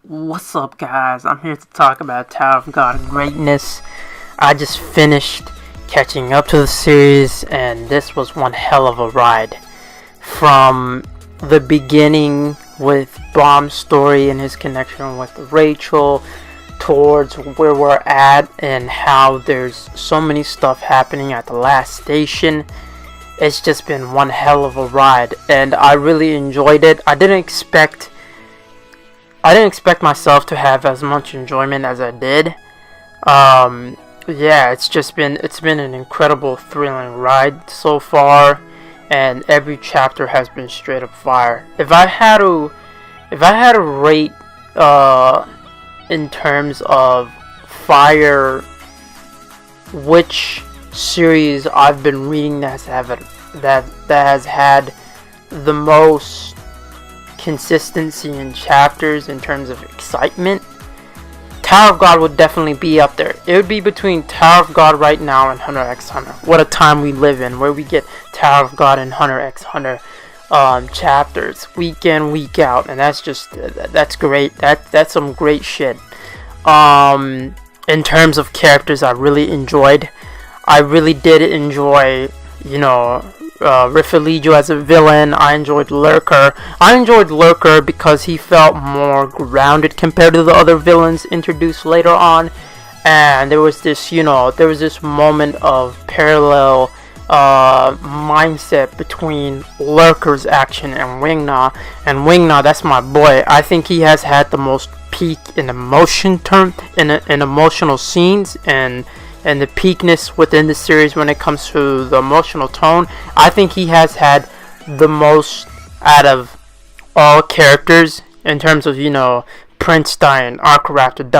What's up, guys? I'm here to talk about Tower of God Greatness. I just finished catching up to the series, and this was one hell of a ride. From the beginning with Brahm's story and his connection with Rachel, towards where we're at and how there's so many stuff happening at the last station. It's just been one hell of a ride, and I really enjoyed it. I didn't expect myself to have as much enjoyment as I did. Yeah, it's been an incredible, thrilling ride so far, and every chapter has been straight up fire. If I had to rate in terms of fire, which series I've been reading that has had the most consistency in chapters in terms of excitement, Tower of God would definitely be up there. It would be between Tower of God right now and Hunter x Hunter. What a time we live in, where we get Tower of God and Hunter x Hunter chapters week in, week out, and that's great. That's some great shit. In terms of characters, I really did enjoy, Riffelijo as a villain. I enjoyed Lurker because he felt more grounded compared to the other villains introduced later on, and there was this moment of parallel mindset between Lurker's action and Wingna. And Wingna, that's my boy. I think he has had the most peak in emotional scenes and the peakness within the series when it comes to the emotional tone. I think he has had the most out of all characters in terms of, Prince dying, Arkaraptor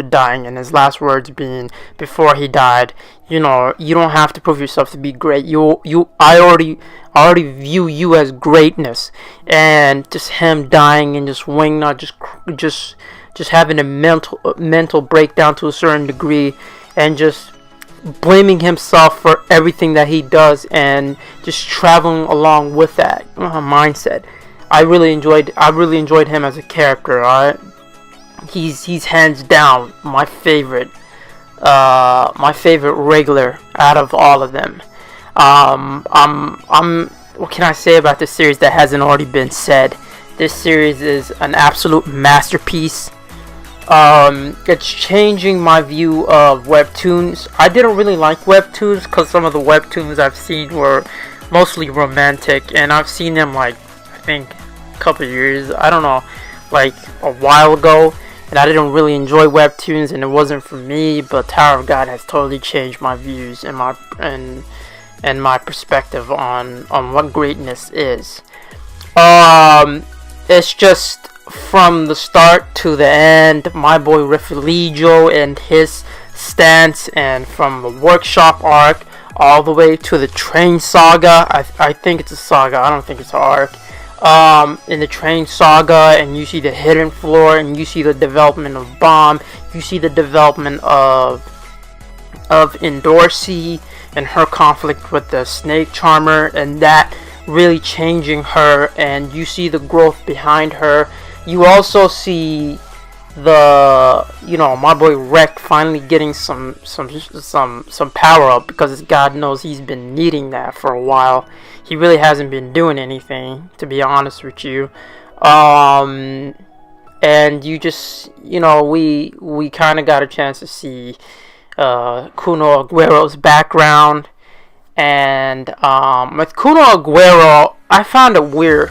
dying, and his last words being before he died, you don't have to prove yourself to be great. I already view you as greatness. And just him dying, and just Wingnut just having a mental breakdown to a certain degree, and just blaming himself for everything that he does, and just traveling along with that mindset. I really enjoyed him as a character. Alright, he's hands down my favorite regular out of all of them. What can I say about this series that hasn't already been said? This series is an absolute masterpiece. It's changing my view of webtoons. I didn't really like webtoons because some of the webtoons I've seen were mostly romantic, and I've seen them I think a couple years, I don't know, a while ago, and I didn't really enjoy webtoons, and it wasn't for me. But Tower of God has totally changed my views and my perspective on what greatness is. It's just from the start to the end, my boy Riffelijo and his stance, and from the workshop arc all the way to the train saga. I think it's a saga, I don't think it's an arc. In the train saga, and you see the hidden floor, and you see the development of Bomb, you see the development of Endorsi and her conflict with the snake charmer, and that really changing her, and you see the growth behind her. You also see my boy Rek finally getting some power up, because God knows he's been needing that for a while. He really hasn't been doing anything, to be honest with you. And you just, we kind of got a chance to see Kuno Aguero's background. And with Kuno Aguero, I found it weird.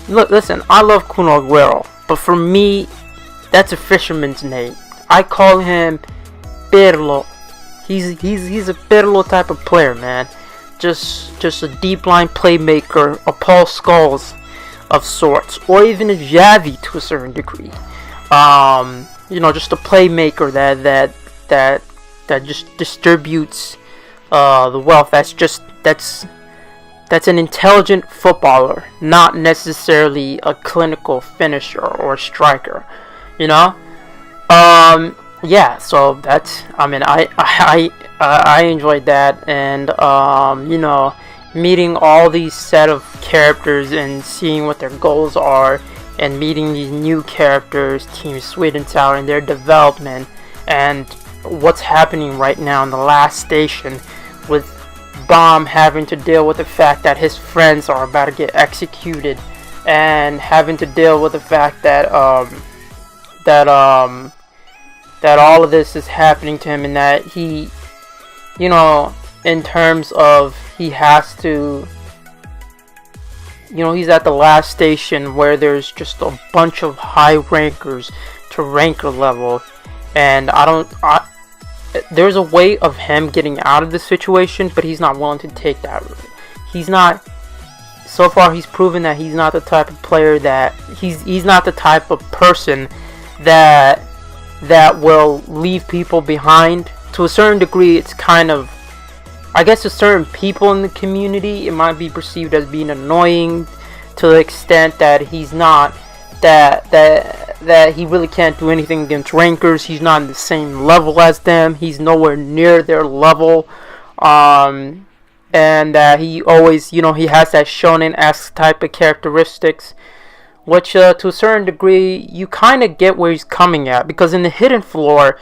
Listen, I love Kuno Aguero, but for me, that's a fisherman's name. I call him Pirlo. He's a Pirlo type of player, man. Just a deep line playmaker, a Paul Scholes of sorts, or even a Xavi to a certain degree. Just a playmaker that just distributes the wealth. That's an intelligent footballer, not necessarily a clinical finisher or striker, Yeah, so I enjoyed that, and meeting all these set of characters and seeing what their goals are, and meeting these new characters, Team Sweet and Sour, and their development, and what's happening right now in the last station with Bomb having to deal with the fact that his friends are about to get executed, and having to deal with the fact that that all of this is happening to him, and that he, you know, in terms of he has to, you know, he's at the last station where there's just a bunch of high rankers to ranker level, and there's a way of him getting out of this situation, but he's not willing to take that route. He's not, so far he's proven that he's not the type of player that, he's not the type of person that will leave people behind. To a certain degree, it's kind of, I guess to certain people in the community, it might be perceived as being annoying to the extent that he's not, that he really can't do anything against rankers. He's not on the same level as them. He's nowhere near their level. And that he always, you know, he has that shonen-esque type of characteristics, which to a certain degree, you kind of get where he's coming at, because in the Hidden Floor,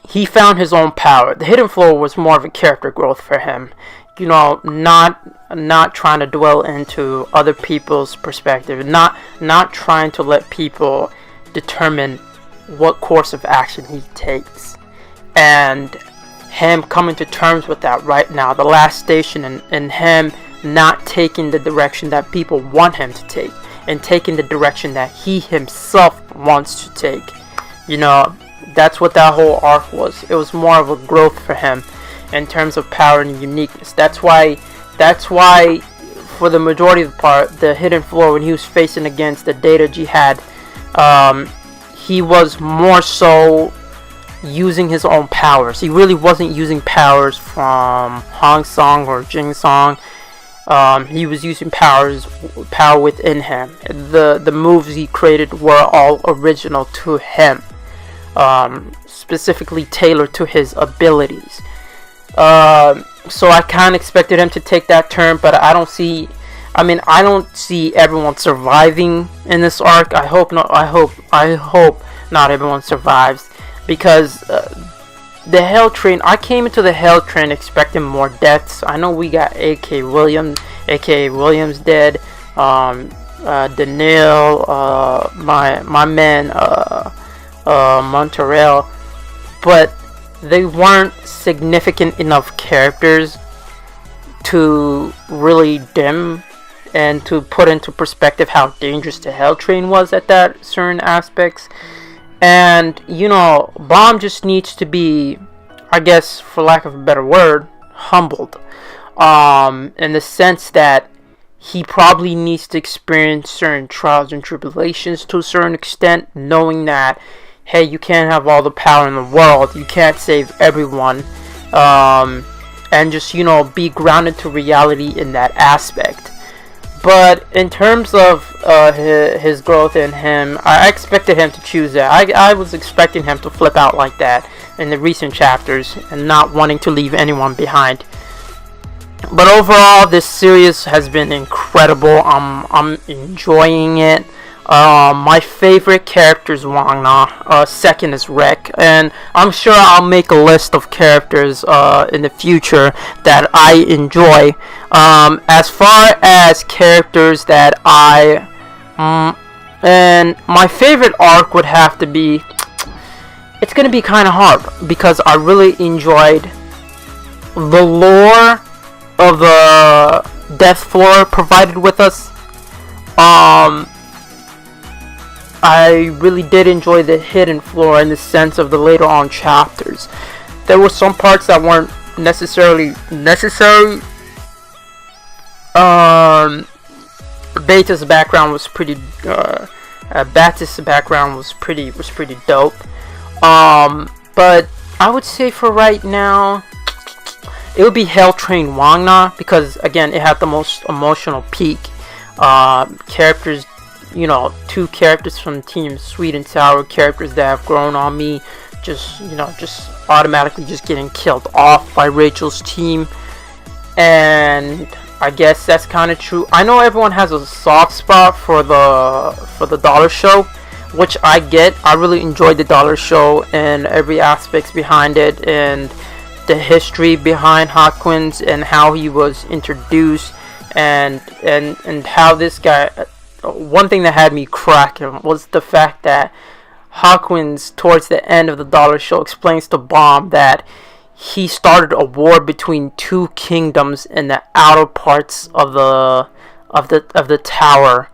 he found his own power. The Hidden Floor was more of a character growth for him. You know, not trying to dwell into other people's perspective, not trying to let people determine what course of action he takes, and him coming to terms with that right now, the last station, and him not taking the direction that people want him to take, and taking the direction that he himself wants to take. You know, that's what that whole arc was. It was more of a growth for him in terms of power and uniqueness. That's why for the majority of the part, the Hidden Floor, when he was facing against the Data Jihad, he was more so using his own powers. He really wasn't using powers from Hong Song or Jing Song. He was using power within him. The moves he created were all original to him, specifically tailored to his abilities. So I kind of expected him to take that turn, but I don't see everyone surviving in this arc. I hope not. I hope not everyone survives, because the Hell Train, I came into the Hell Train expecting more deaths. I know we got aka Williams dead, Daniil, my man Monterell, but they weren't significant enough characters to really dim and to put into perspective how dangerous the Hell Train was at that certain aspects. And, you know, Bomb just needs to be, I guess, for lack of a better word, humbled. In the sense that he probably needs to experience certain trials and tribulations to a certain extent, knowing that, hey, you can't have all the power in the world, you can't save everyone, and just, you know, be grounded to reality in that aspect. But in terms of his growth in him, I expected him to choose that. I was expecting him to flip out like that in the recent chapters and not wanting to leave anyone behind. But overall, this series has been incredible. I'm enjoying it. My favorite character is Wang Na. Second is Rek, and I'm sure I'll make a list of characters in the future that I enjoy. As far as characters that and my favorite arc would have to be, it's gonna be kind of hard because I really enjoyed the lore of the Death Floor provided with us. I really did enjoy the Hidden Floor in the sense of the later on chapters. There were some parts that weren't necessarily necessary. Beta's background was pretty. Batis' background was pretty dope. But I would say for right now, it would be Hell Train Wang Na, because again, it had the most emotional peak. Characters, you know, 2 characters from Team Sweet and Sour, characters that have grown on me, just automatically just getting killed off by Rachel's team. And I guess that's kind of true. I know everyone has a soft spot for the Dollar Show, which I get. I really enjoyed the Dollar Show and every aspects behind it, and the history behind Hawkins and how he was introduced, and how this guy. One thing that had me cracking was the fact that Hawkins, towards the end of the Dollar Show, explains to Bomb that he started a war between two kingdoms in the outer parts of the tower,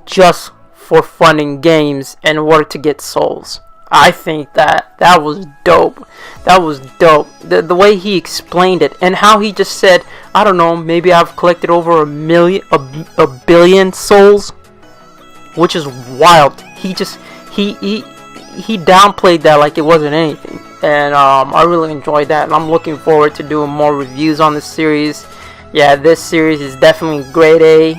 just for fun and games in order to get souls. I think that was dope. That was dope. The way he explained it, and how he just said, I don't know, maybe I've collected over a billion souls, which is wild. He downplayed that like it wasn't anything. And I really enjoyed that, and I'm looking forward to doing more reviews on this series. Yeah, this series is definitely grade A.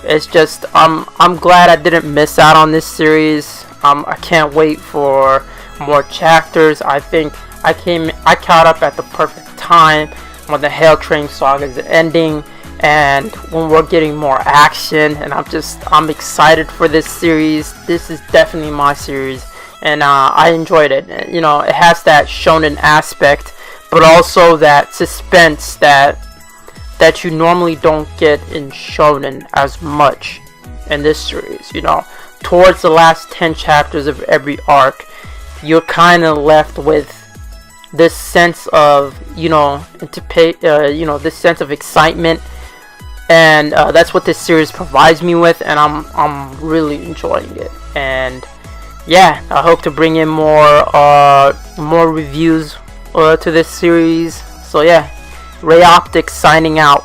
It's just I'm glad I didn't miss out on this series. I can't wait for more chapters. I think I caught up at the perfect time when the Hail Train saga is ending, and when we're getting more action. And I'm excited for this series. This is definitely my series. And I enjoyed it. You know, it has that shonen aspect, but also that suspense that you normally don't get in shonen as much in this series. You know, towards the last 10 chapters of every arc, you're kind of left with this sense of, this sense of excitement, and that's what this series provides me with, and I'm really enjoying it. And yeah, I hope to bring in more reviews to this series. So yeah, Ray Optics signing out.